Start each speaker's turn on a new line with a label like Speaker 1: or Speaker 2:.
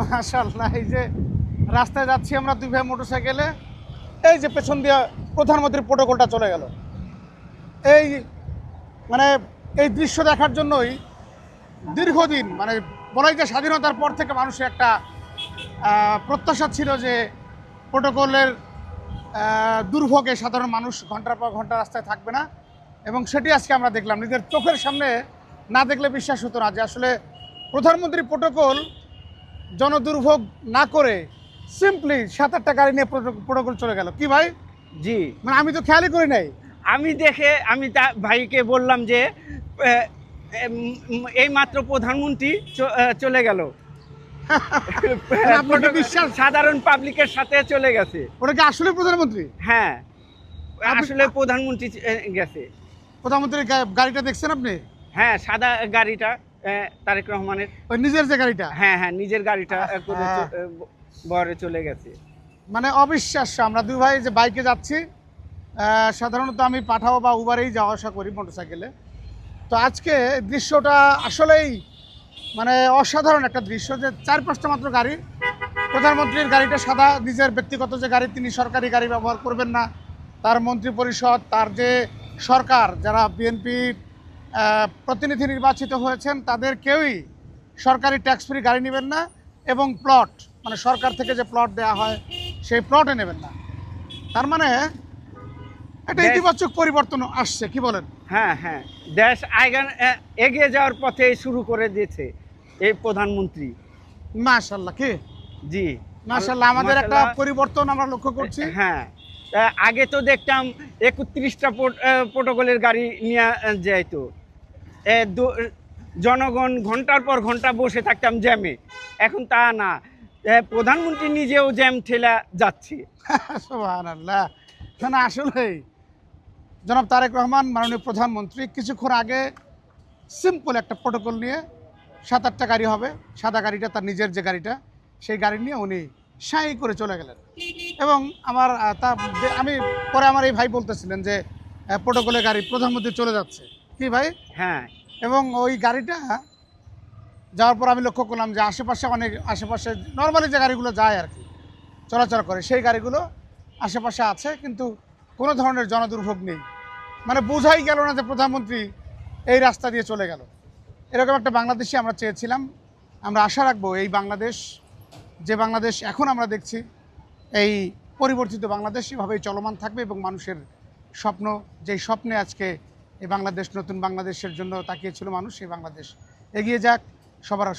Speaker 1: মাশাআল্লাহ, এই যে রাস্তায় যাচ্ছি আমরা দুই ভাই মোটরসাইকেলে, এই যে পেছন দিয়ে প্রধানমন্ত্রীর প্রোটোকলটা চলে গেল। এই মানে এই দৃশ্য দেখার জন্যই দীর্ঘদিন মানে বলাই যে স্বাধীনতার পর থেকে মানুষের একটা প্রত্যাশা ছিল যে প্রোটোকলের দুর্ভোগে সাধারণ মানুষ ঘন্টার পর ঘন্টা রাস্তায় থাকবে না, এবং সেটি আজকে আমরা দেখলাম নিজের চোখের সামনে। না দেখলে বিশ্বাস হতো না যে আসলে প্রধানমন্ত্রী প্রোটোকল জনদুর্ভোগ না করে সিম্পলি 7-8টা গাড়ি নিয়ে প্রোটোকল চলে গেল। কি ভাই?
Speaker 2: জি,
Speaker 1: মানে আমি তো খেয়ালই করি নাই।
Speaker 2: আমি ভাইকে বললাম যে এই মাত্র প্রধানমন্ত্রী চলে গেল।
Speaker 1: মানে আপনার কি বিশ্বাস?
Speaker 2: সাধারণ পাবলিকের সাথে চলে গেছে।
Speaker 1: ওটা কি আসলে প্রধানমন্ত্রী?
Speaker 2: হ্যাঁ, আসলে প্রধানমন্ত্রী গেছে।
Speaker 1: প্রধানমন্ত্রীর গাড়িটা দেখছেন আপনি?
Speaker 2: হ্যাঁ, সাদা গাড়িটা তারেক রহমানের।
Speaker 1: ওই নিজের যে গাড়িটা?
Speaker 2: হ্যাঁ হ্যাঁ, নিজের গাড়িটা করে বরে চলে গেছে।
Speaker 1: মানে অবিশ্বাস্য। আমরা দুই ভাই যে বাইকে যাচ্ছি, সাধারণত আমি পাঠাও বা উবারেই যাওয়া আসা করি মোটরসাইকেলে। তো আজকে দৃশ্যটা আসলেই মানে অসাধারণ একটা দৃশ্য, যে 4-5টা মাত্র গাড়ি। প্রধানমন্ত্রীর গাড়িটা সাদা, নিজের ব্যক্তিগত যে গাড়ি, তিনি সরকারি গাড়ি ব্যবহার করবেন না। তার মন্ত্রী পরিষদ, তার যে সরকার, যারা বিএনপির প্রতিনিধি নির্বাচিত হয়েছেন, তাদের কেউই সরকারি ট্যাক্স ফ্রি গাড়ি নেবেন না, এবং প্লট মানে সরকার থেকে যে প্লট দেওয়া হয় সেই প্লটে নেবেন না। তার মানে একটা ইতিবাচক পরিবর্তন আসছে, কি বলেন?
Speaker 2: হ্যাঁ হ্যাঁ, দেশ এগিয়ে যাওয়ার পথে শুরু করে দিয়েছে এই প্রধানমন্ত্রী।
Speaker 1: মাশাআল্লাহ। কি?
Speaker 2: জি,
Speaker 1: মাশাআল্লাহ, আমাদের একটা
Speaker 2: মাশাআল্লাহ।
Speaker 1: পরিবর্তন আমরা লক্ষ্য করছি।
Speaker 2: হ্যাঁ, আগে তো দেখতাম 31টা প্রোটোকলের গাড়ি নিয়ে যাইতো। জনগণ ঘন্টার পর ঘন্টা বসে থাকতাম জ্যামে। এখন তা না, প্রধানমন্ত্রী নিজেও জ্যাম ঠেলা যাচ্ছে।
Speaker 1: সুবহানাল্লাহ। না আসলেই জনাব তারেক রহমান মাননীয় প্রধানমন্ত্রী কিছুক্ষণ আগে সিম্পল একটা প্রোটোকল নিয়ে 7-8টা গাড়ি হবে, সাদা গাড়িটা তার নিজের যে গাড়িটা, সেই গাড়ি নিয়ে উনি সাঁই করে চলে গেলেন। এবং আমি পরে আমার এই ভাই বলতেছিলেন যে প্রোটোকলের গাড়ি প্রধানমন্ত্রী চলে যাচ্ছে। কি ভাই?
Speaker 2: হ্যাঁ,
Speaker 1: এবং ওই গাড়িটা যাওয়ার পর আমি লক্ষ্য করলাম যে আশেপাশে নর্মালি যে গাড়িগুলো যায় আর কি, চলাচল করে, সেই গাড়িগুলো আশেপাশে আছে, কিন্তু কোনো ধরনের জনদুর্ভোগ নেই। মানে বোঝাই গেল না যে প্রধানমন্ত্রী এই রাস্তা দিয়ে চলে গেল। এরকম একটা বাংলাদেশই আমরা চেয়েছিলাম। আমরা আশা রাখবো এই বাংলাদেশ, যে বাংলাদেশ এখন আমরা দেখছি, এই পরিবর্তিত বাংলাদেশ এভাবেই চলমান থাকবে, এবং মানুষের স্বপ্ন, যেই স্বপ্নে আজকে এই বাংলাদেশ, নতুন বাংলাদেশের জন্য তাকিয়েছিল মানুষ, সেই বাংলাদেশ এগিয়ে যাক। সবার